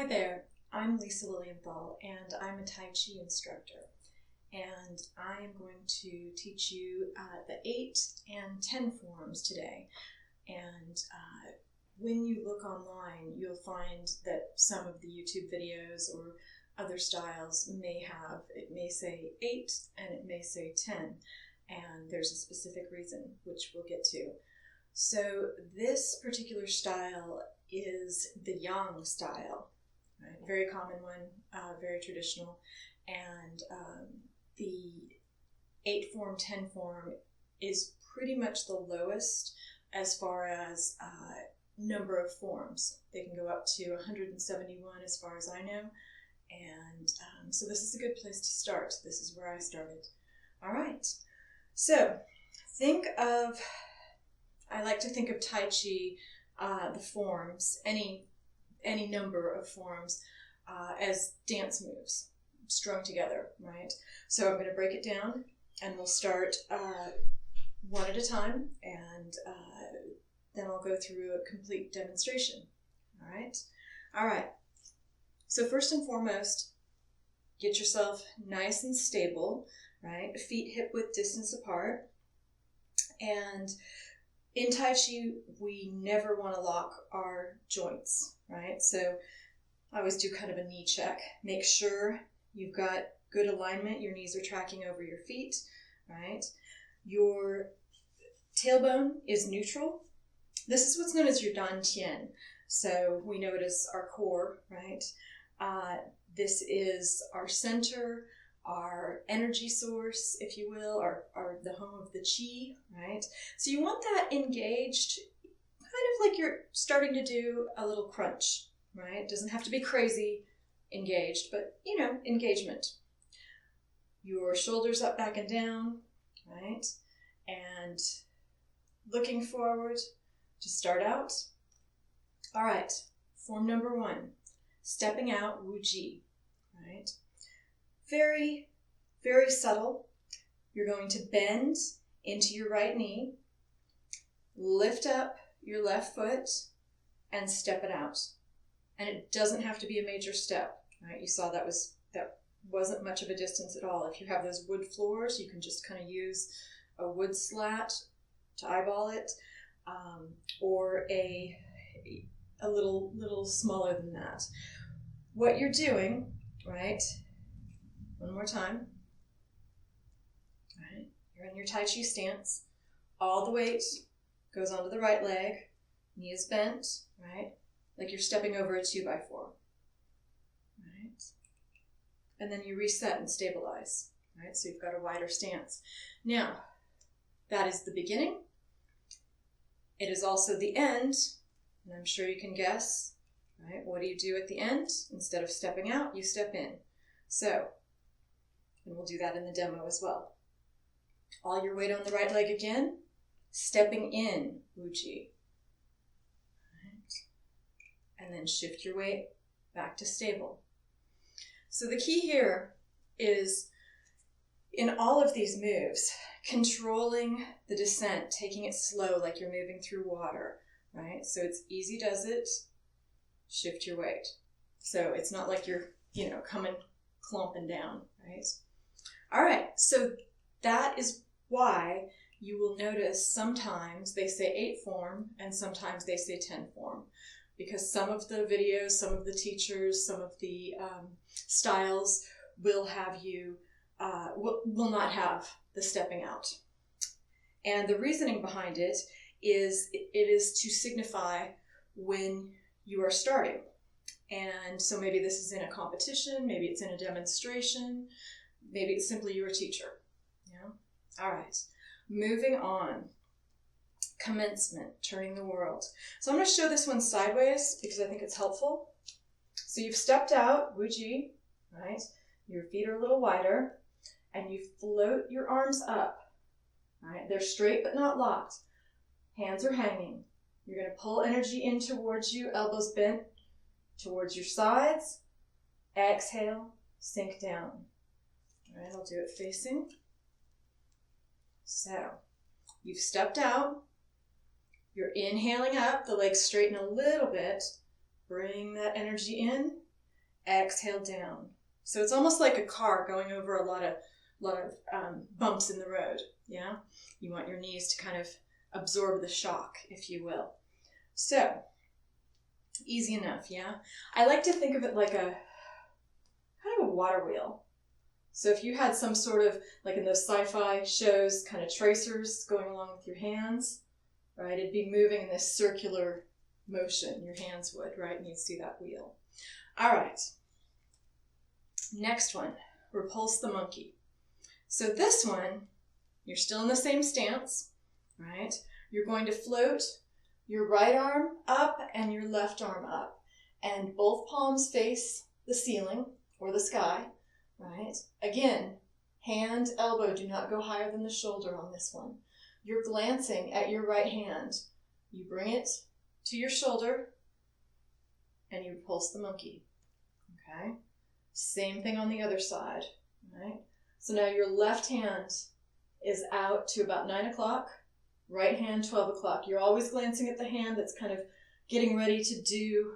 Hi there, I'm Lisa Lilienthal and I'm a Tai Chi instructor, and I am going to teach you the 8 and 10 forms today. And when you look online, you'll find that some of the YouTube videos or other styles it may say 8 and it may say 10, and there's a specific reason which we'll get to. So this particular style is the Yang style. Right? Very common one, very traditional, and the 8 form, 10 form is pretty much the lowest as far as number of forms. They can go up to 171 as far as I know, and so this is a good place to start. This is where I started. All right, so I like to think of Tai Chi, the forms, any number of forms, as dance moves strung together, right? So I'm going to break it down, and we'll start one at a time, and then I'll go through a complete demonstration. All right. So first and foremost, get yourself nice and stable, right? Feet hip width distance apart, and in Tai Chi, we never want to lock our joints, right? So I always do kind of a knee check. Make sure you've got good alignment. Your knees are tracking over your feet, right? Your tailbone is neutral. This is what's known as your dantian. So we know it as our core, right? This is our center, our energy source, if you will, our the home of the chi, right? So you want that engaged, kind of like you're starting to do a little crunch, right? It doesn't have to be crazy engaged, but engagement. Your shoulders up, back, and down, right? And looking forward to start out. All right, form number 1, stepping out, Wu Ji, right? Very, very subtle. You're going to bend into your right knee, lift up your left foot, and step it out. And it doesn't have to be a major step, right? You saw that wasn't much of a distance at all. If you have those wood floors, you can just kind of use a wood slat to eyeball it, or a little smaller than that. What you're doing, right? One more time. All right. You're in your Tai Chi stance. All the weight goes onto the right leg. Knee is bent, right? Like you're stepping over a 2x4. Right? And then you reset and stabilize. Right? So you've got a wider stance. Now, that is the beginning. It is also the end. And I'm sure you can guess, right? What do you do at the end? Instead of stepping out, you step in. So, and we'll do that in the demo as well. All your weight on the right leg again, stepping in, Wu Ji. Right. And then shift your weight back to stable. So the key here is, in all of these moves, controlling the descent, taking it slow like you're moving through water, right? So it's easy does it, shift your weight. So it's not like you're, coming clumping down, right? All right, so that is why you will notice sometimes they say 8 form and sometimes they say 10 form, because some of the videos, some of the teachers, some of the styles will have you, will not have the stepping out. And the reasoning behind it is to signify when you are starting. And so maybe this is in a competition, maybe it's in a demonstration, maybe it's simply you're a teacher. All right, moving on. Commencement, turning the world. So I'm going to show this one sideways because I think it's helpful. So you've stepped out, Wu Ji, right? Your feet are a little wider, and you float your arms up, right? They're straight but not locked. Hands are hanging. You're going to pull energy in towards you, elbows bent towards your sides. Exhale, sink down. All right, I'll do it facing. So, you've stepped out. You're inhaling up, the legs straighten a little bit. Bring that energy in, exhale down. So it's almost like a car going over a lot of bumps in the road, yeah? You want your knees to kind of absorb the shock, if you will. So, easy enough, yeah? I like to think of it like a kind of a water wheel. So if you had some sort of, like in those sci-fi shows, kind of tracers going along with your hands, right? It'd be moving in this circular motion, your hands would, right? And you'd see that wheel. All right. Next one, Repulse the Monkey. So this one, you're still in the same stance, right? You're going to float your right arm up and your left arm up, and both palms face the ceiling or the sky, right? Again, hand, elbow do not go higher than the shoulder on this one. You're glancing at your right hand. You bring it to your shoulder and you repulse the monkey, okay? Same thing on the other side, right? So now your left hand is out to about 9 o'clock, right hand 12 o'clock. You're always glancing at the hand that's kind of getting ready to do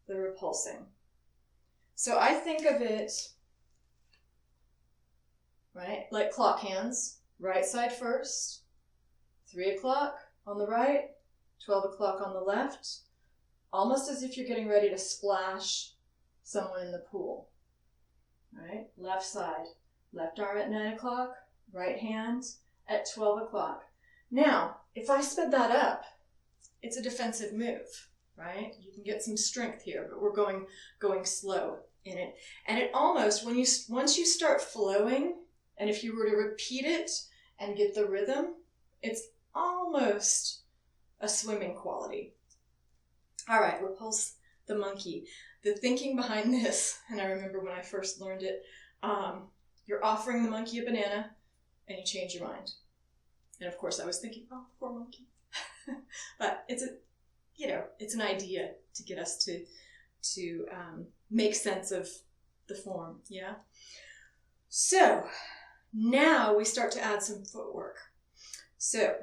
the repulsing. So I think of it, right, like clock hands. Right side first, 3 o'clock on the right, 12 o'clock on the left, almost as if you're getting ready to splash someone in the pool, right? Left side, left arm at 9 o'clock, right hand at 12 o'clock. Now, if I sped that up, it's a defensive move, right? You can get some strength here, but we're going slow in it. And it almost, once you start flowing, and if you were to repeat it and get the rhythm, it's almost a swimming quality. All right, Repulse the Monkey. The thinking behind this, and I remember when I first learned it, you're offering the monkey a banana and you change your mind. And of course I was thinking, oh, poor monkey. But it's an idea to get us to make sense of the form, yeah? So now we start to add some footwork. So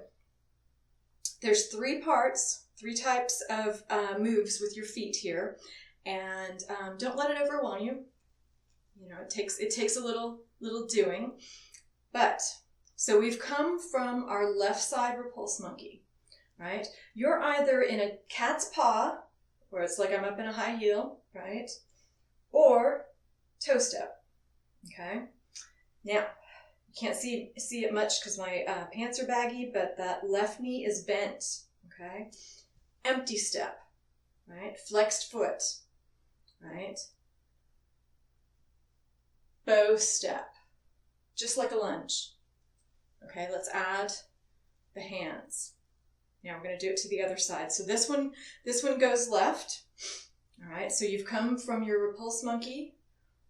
there's 3 parts, 3 types of moves with your feet here, and don't let it overwhelm you. You know, it takes a little doing. But so we've come from our left side repulse monkey, right? You're either in a cat's paw, where it's like I'm up in a high heel, right? Or toe step, okay? Now, you can't see it much because my pants are baggy, but that left knee is bent, okay? Empty step, right? Flexed foot, right? Bow step, just like a lunge. Okay, let's add the hands. Now we're going to do it to the other side. So this one goes left. All right, so you've come from your repulse monkey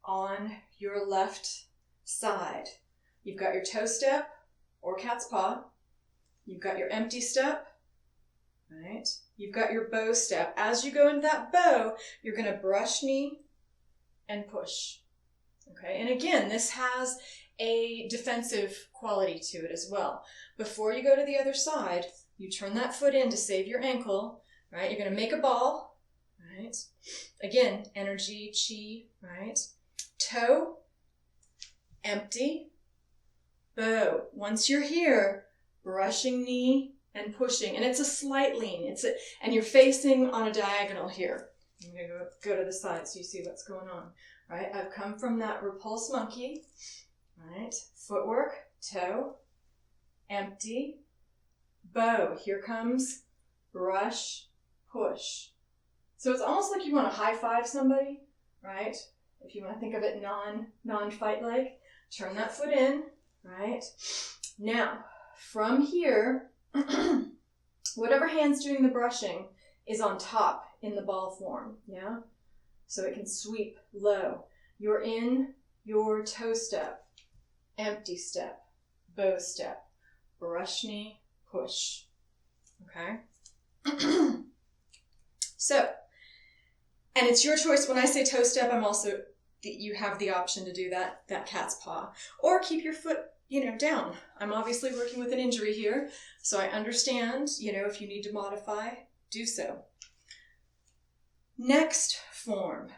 on your left side. You've got your toe step or cat's paw. You've got your empty step, right? You've got your bow step. As you go into that bow, you're going to brush knee and push. Okay, and again, this has a defensive quality to it as well. Before you go to the other side, you turn that foot in to save your ankle, right? You're going to make a ball, right? Again, energy, chi, right? Toe, empty, bow. Once you're here, brushing knee and pushing, and it's a slight lean. And you're facing on a diagonal here. I'm going to go to the side so you see what's going on, right? I've come from that repulse monkey, right? Footwork, toe, empty, bow. Here comes brush, push. So it's almost like you want to high five somebody, right? If you want to think of it non-fight like, turn that foot in, right? Now, from here, whatever hand's doing the brushing is on top in the ball form, yeah? So it can sweep low. You're in your toe step, empty step, bow step, brush knee, push, okay? So, and it's your choice. When I say toe step, you have the option to do that cat's paw, or keep your foot, down. I'm obviously working with an injury here, so I understand, if you need to modify, do so. Next form,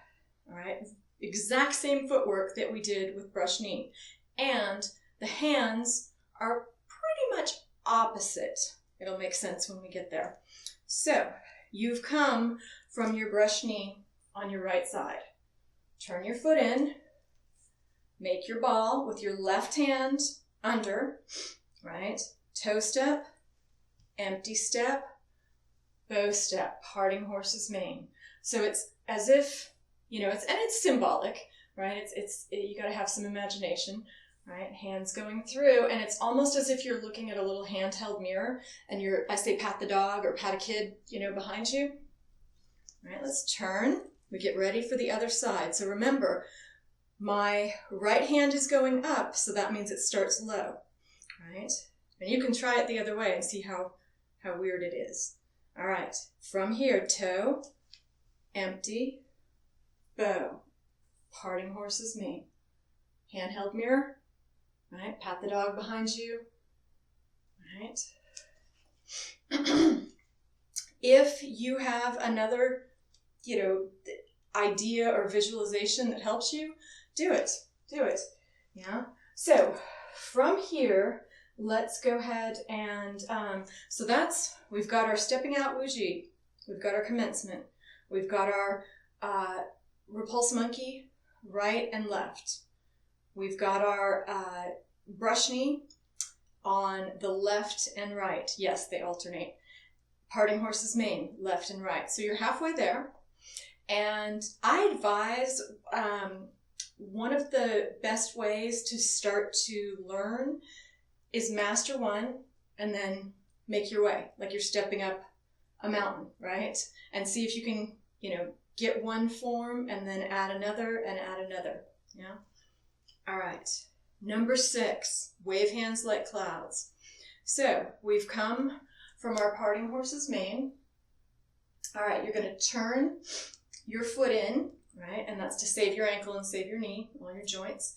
all right? Exact same footwork that we did with brush knee. And the hands are pretty much opposite. It'll make sense when we get there. So you've come from your brush knee on your right side. Turn your foot in, make your ball with your left hand under, right? Toe step, empty step, bow step, parting horse's mane. So it's as if, it's symbolic, right? You got to have some imagination, right? Hands going through, and it's almost as if you're looking at a little handheld mirror, and I say pat the dog or pat a kid, behind you. All right, let's turn. We get ready for the other side. So remember, my right hand is going up, so that means it starts low, right? And you can try it the other way and see how weird it is. All right, from here, toe, empty, bow, parting horse's mane, handheld mirror, right? Pat the dog behind you, right? If you have another, idea or visualization that helps you, do it. Yeah. So from here, let's go ahead and, we've got our stepping out Wuji, we've got our commencement, we've got our repulse monkey, right and left. We've got our brush knee on the left and right. Yes, they alternate. Parting horse's mane, left and right. So you're halfway there. And I advise one of the best ways to start to learn is master one and then make your way, like you're stepping up a mountain, right? And see if you can, get one form and then add another and add another. Yeah. All right. Number 6, wave hands like clouds. So we've come from our parting horse's mane. All right, you're going to turn your foot in, right? And that's to save your ankle and save your knee, all your joints.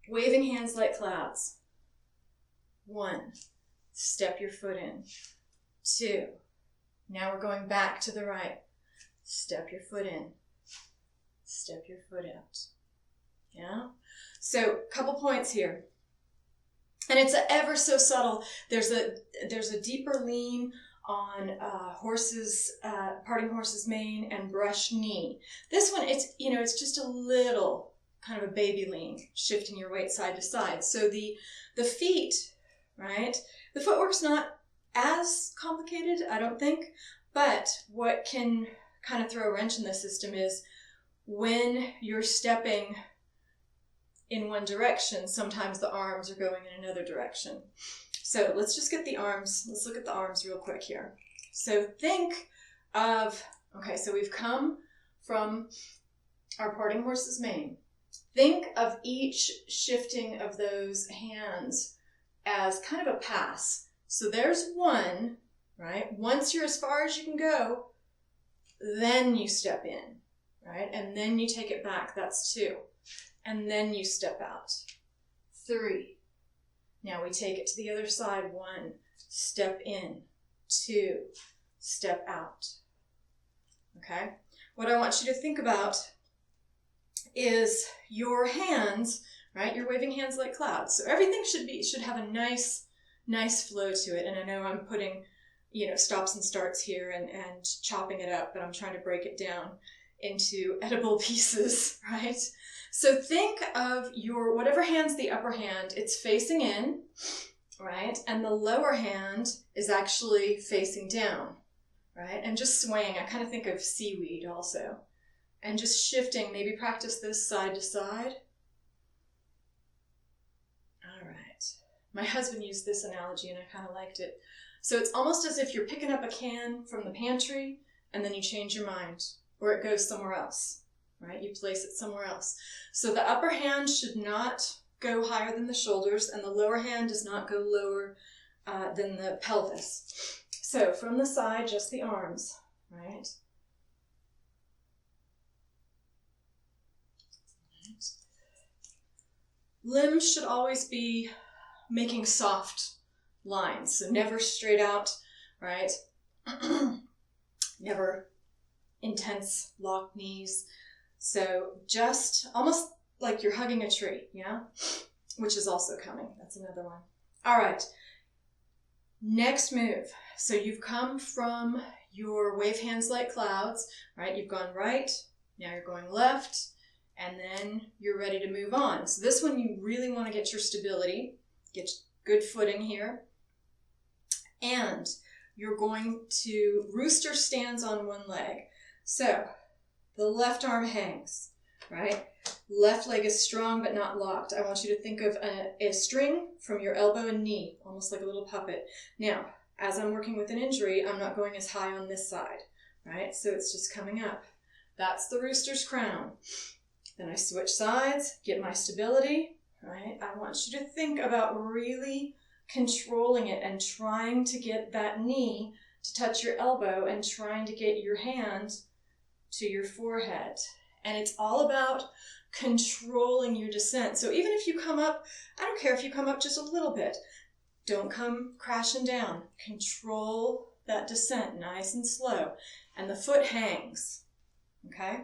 Waving hands like clouds. 1, step your foot in. 2, now we're going back to the right. Step your foot in. Step your foot out. Yeah? So a couple points here. And it's ever so subtle. There's a deeper lean on parting horse's mane and brush knee. This one, it's just a little kind of a baby lean, shifting your weight side to side. So the feet, right? The footwork's not as complicated, I don't think, but what can kind of throw a wrench in the system is when you're stepping in one direction, sometimes the arms are going in another direction. So let's just get the arms. Let's look at the arms real quick here. So think of, so we've come from our parting horse's mane. Think of each shifting of those hands as kind of a pass. So there's 1, right? Once you're as far as you can go, then you step in, right? And then you take it back. That's 2. And then you step out. 3. Now we take it to the other side. 1, step in. 2, step out. Okay? What I want you to think about is your hands, right? You're waving hands like clouds. So everything should have a nice flow to it. And I know I'm putting, stops and starts here and chopping it up, but I'm trying to break it down into edible pieces, right? So think of your, whatever hand's the upper hand, it's facing in, right? And the lower hand is actually facing down, right? And just swaying. I kind of think of seaweed also. And just shifting, maybe practice this side to side. All right. My husband used this analogy and I kind of liked it. So it's almost as if you're picking up a can from the pantry and then you change your mind, or it goes somewhere else, right? You place it somewhere else. So the upper hand should not go higher than the shoulders, and the lower hand does not go lower than the pelvis. So from the side, just the arms, right? Limbs should always be making soft lines, so never straight out, right? Never intense locked knees. So just almost like you're hugging a tree, yeah? Which is also coming. That's another one. All right. Next move. So you've come from your wave hands like clouds, right? You've gone right, now you're going left, and then you're ready to move on. So this one you really want to get your stability, get good footing here. And you're going to rooster stance on one leg. So the left arm hangs, right? Left leg is strong but not locked. I want you to think of a string from your elbow and knee, almost like a little puppet. Now, as I'm working with an injury, I'm not going as high on this side, right? So it's just coming up. That's the rooster's crown. Then I switch sides, get my stability, right? I want you to think about really controlling it and trying to get that knee to touch your elbow and trying to get your hand to your forehead. And it's all about controlling your descent. So even if you come up, I don't care if you come up just a little bit, don't come crashing down. Control that descent nice and slow. And the foot hangs, okay?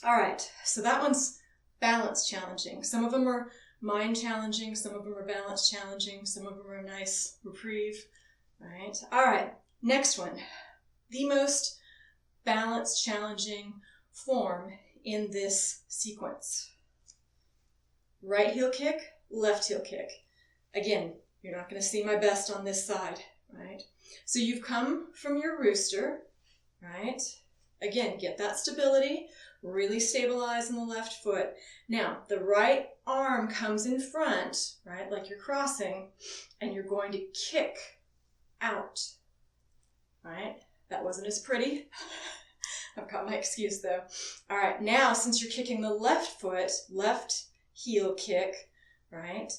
All right, so that one's balance challenging. Some of them are mind challenging, some of them are balance challenging, some of them are nice reprieve, right? All right, next one. The most balance challenging form in this sequence. Right heel kick, left heel kick. Again, you're not going to see my best on this side, right? So you've come from your rooster, right? Again, get that stability, really stabilize in the left foot. Now, the right arm comes in front, right, like you're crossing, and you're going to kick out, right? That wasn't as pretty. I've got my excuse though. All right, now since you're kicking the left foot, left heel kick, right?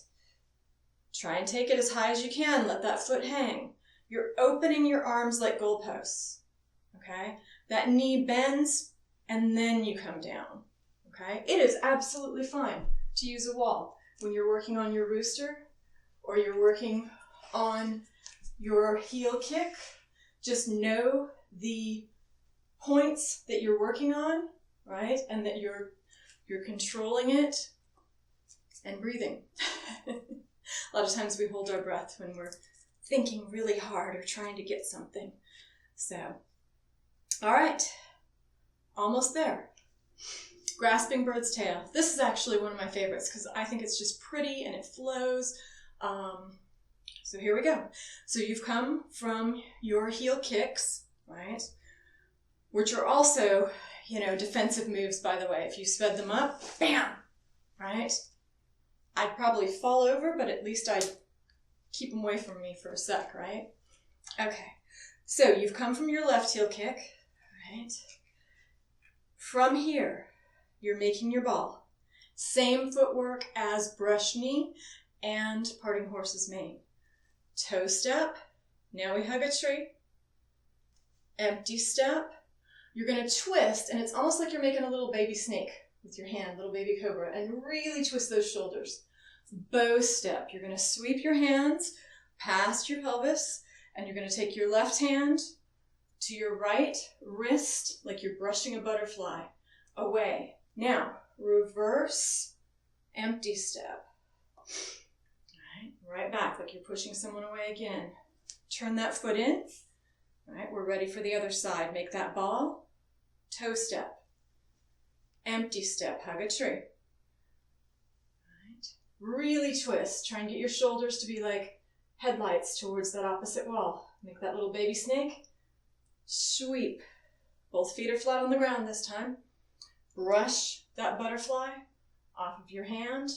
Try and take it as high as you can. Let that foot hang. You're opening your arms like goalposts, okay? That knee bends and then you come down, okay? It is absolutely fine to use a wall when you're working on your rooster or you're working on your heel kick. Just know the points that you're working on, right? And that you're controlling it and breathing. A lot of times we hold our breath when we're thinking really hard or trying to get something. So, all right, almost there. Grasping bird's tail. This is actually one of my favorites because I think it's just pretty and it flows. So here we go. So you've come from your heel kicks, right? Which are also, defensive moves, by the way. If you sped them up, bam, right? I'd probably fall over, but at least I'd keep them away from me for a sec, right? Okay, so you've come from your left heel kick, right? From here, you're making your ball. Same footwork as brush knee and parting horse's mane. Toe step, now we hug a tree. Empty step, you're going to twist, and it's almost like you're making a little baby snake with your hand, little baby cobra, and really twist those shoulders. Bow step, you're going to sweep your hands past your pelvis, and you're going to take your left hand to your right wrist, like you're brushing a butterfly, away. Now, reverse, empty step. Right back, like you're pushing someone away again. Turn that foot in. All right, we're ready for the other side. Make that ball. Toe step. Empty step, hug a tree. All right. Really twist. Try and get your shoulders to be like headlights towards that opposite wall. Make that little baby snake. Sweep. Both feet are flat on the ground this time. Brush that butterfly off of your hand.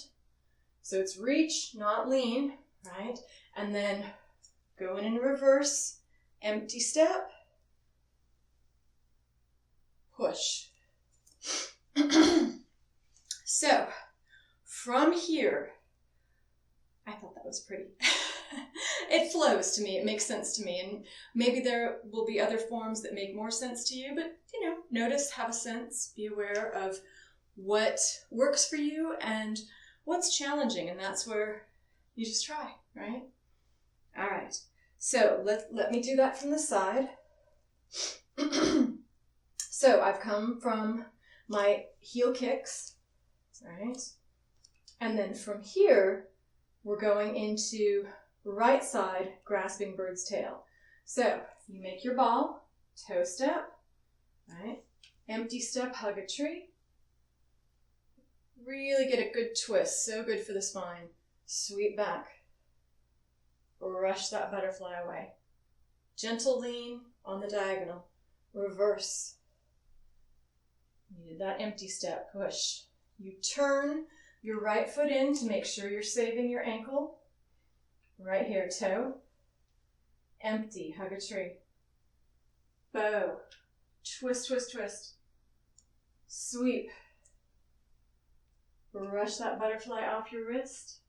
So it's reach, not lean, right? And then going in reverse, empty step, push. So from here, I thought that was pretty. It flows to me, it makes sense to me, and maybe there will be other forms that make more sense to you, but notice, have a sense, be aware of what works for you and what's challenging, and that's where you just try, right? All right, so let me do that from the side. So I've come from my heel kicks, right? And then from here, we're going into right side grasping bird's tail. So you make your ball, toe step, right? Empty step, hug a tree. Really get a good twist, so good for the spine. Sweep back. Rush that butterfly away. Gentle lean on the diagonal. Reverse. You did that empty step, push. You turn your right foot in to make sure you're saving your ankle. Right here, toe. Empty, hug a tree. Bow. Twist, twist, twist. Sweep. Brush that butterfly off your wrist.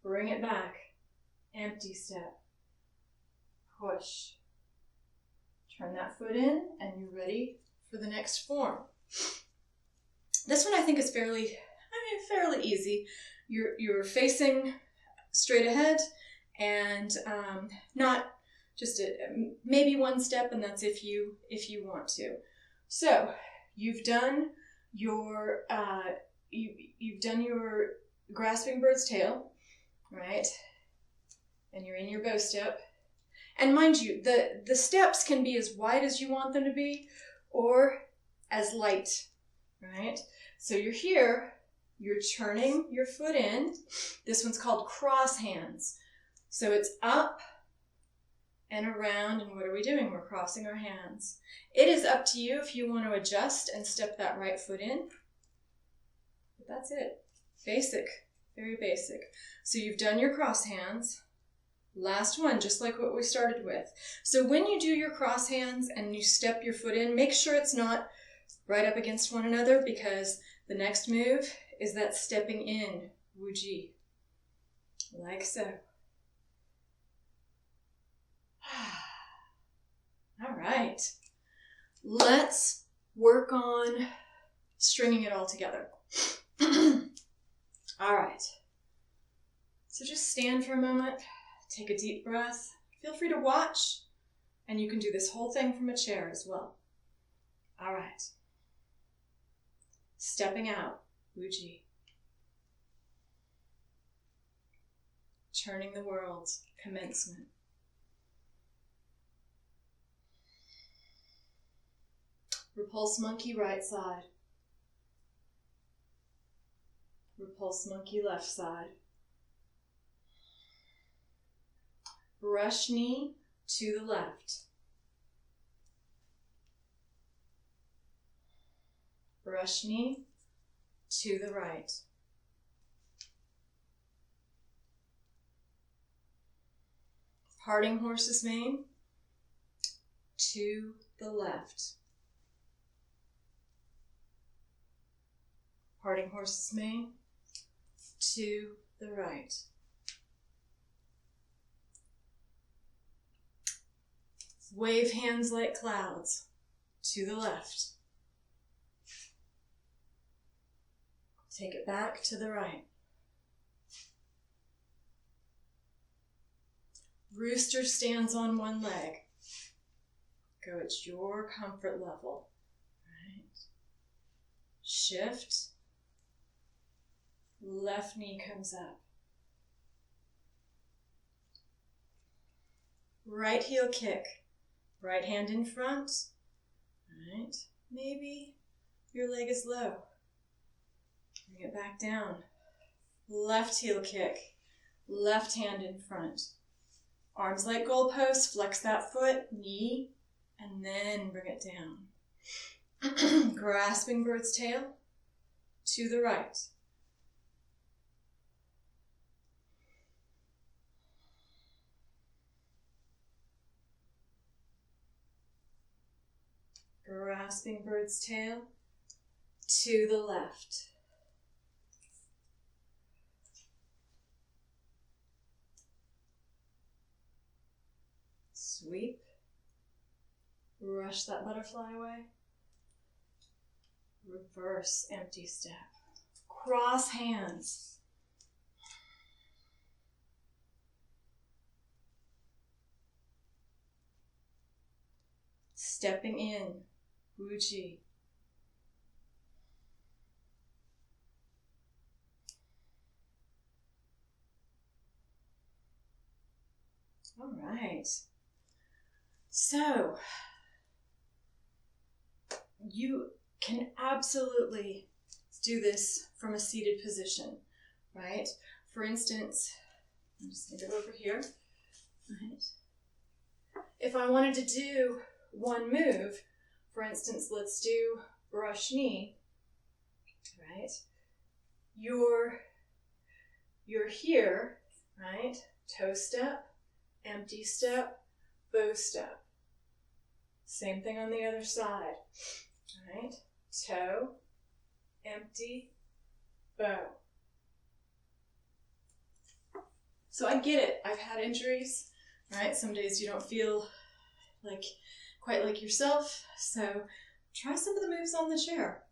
Bring it back. Empty step. Push. Turn that foot in and you're ready for the next form. This one I think is fairly easy. You're facing straight ahead and not just maybe one step, and that's if you want to. So you've done your you've done your grasping bird's tail, right? And you're in your bow step. And mind you, the steps can be as wide as you want them to be or as light, right? So you're here, you're turning your foot in. This one's called cross hands. So it's up and around, and what are we doing? We're crossing our hands. It is up to you if you want to adjust and step that right foot in. But that's it. Basic, very basic. So you've done your cross hands. Last one, just like what we started with. So when you do your cross hands and you step your foot in, make sure it's not right up against one another, because the next move is that stepping in, wuji, like so. All right, let's work on stringing it all together. All right, so just stand for a moment. Take a deep breath. Feel free to watch, and you can do this whole thing from a chair as well. All right. Stepping out, wuji. Turning the world, commencement. Repulse monkey, right side. Repulse monkey, left side. Brush knee to the left. Brush knee to the right. Parting horse's mane to the left. Parting horse's mane to the right. Wave hands like clouds to the left. Take it back to the right. Rooster stands on one leg. Go at your comfort level. Right. Shift. Left knee comes up. Right heel kick. Right hand in front. Right. Maybe your leg is low. Bring it back down. Left heel kick. Left hand in front. Arms like goalposts. Flex that foot. Knee. And then bring it down. Grasping bird's tail to the right. Grasping bird's tail to the left. Sweep. Rush that butterfly away. Reverse empty step. Cross hands. Stepping in. Wu Chi. All right. So, you can absolutely do this from a seated position, right? For instance, I'm just going to go over here. Right. If I wanted to do one move, for instance, let's do brush knee, right? You're here, right? Toe step, empty step, bow step. Same thing on the other side, right? Toe, empty, bow. So I get it. I've had injuries, right? Some days you don't feel quite like yourself. So try some of the moves on the chair,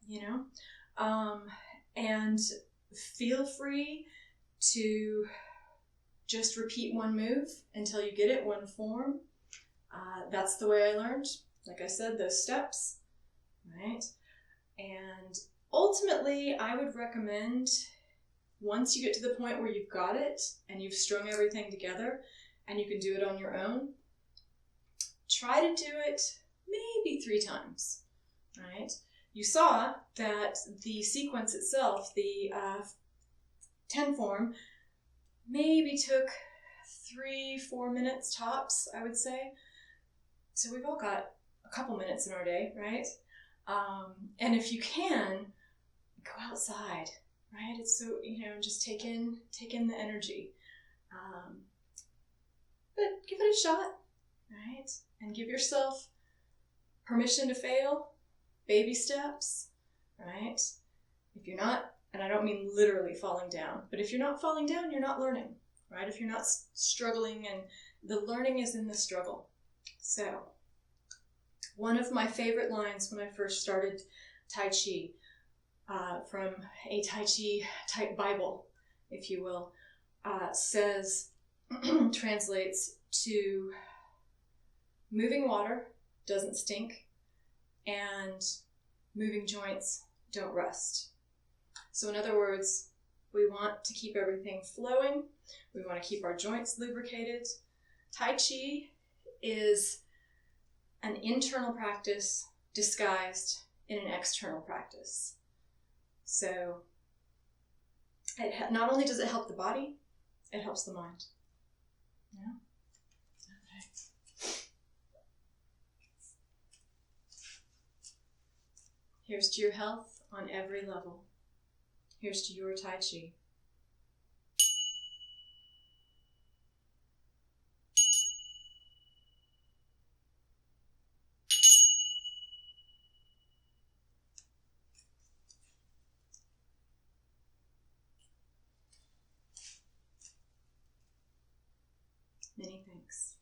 and feel free to just repeat one move until you get it, one form. That's the way I learned. Like I said, those steps, right? And ultimately, I would recommend, once you get to the point where you've got it and you've strung everything together and you can do it on your own, try to do it maybe 3 times, right? You saw that the sequence itself, the 10 form, maybe took 3-4 minutes tops, I would say. So we've all got a couple minutes in our day, right? And if you can, go outside, right? It's so, just take in the energy. But give it a shot, right? And give yourself permission to fail, baby steps, right? If you're not, and I don't mean literally falling down, but if you're not falling down, you're not learning, right? If you're not struggling, and the learning is in the struggle. So, one of my favorite lines when I first started Tai Chi, from a Tai Chi type Bible, if you will, says, translates to, moving water doesn't stink, and moving joints don't rust. So in other words, we want to keep everything flowing. We want to keep our joints lubricated. Tai Chi is an internal practice disguised in an external practice. So not only does it help the body, it helps the mind. Yeah? Okay. Here's to your health on every level. Here's to your Tai Chi. Many thanks.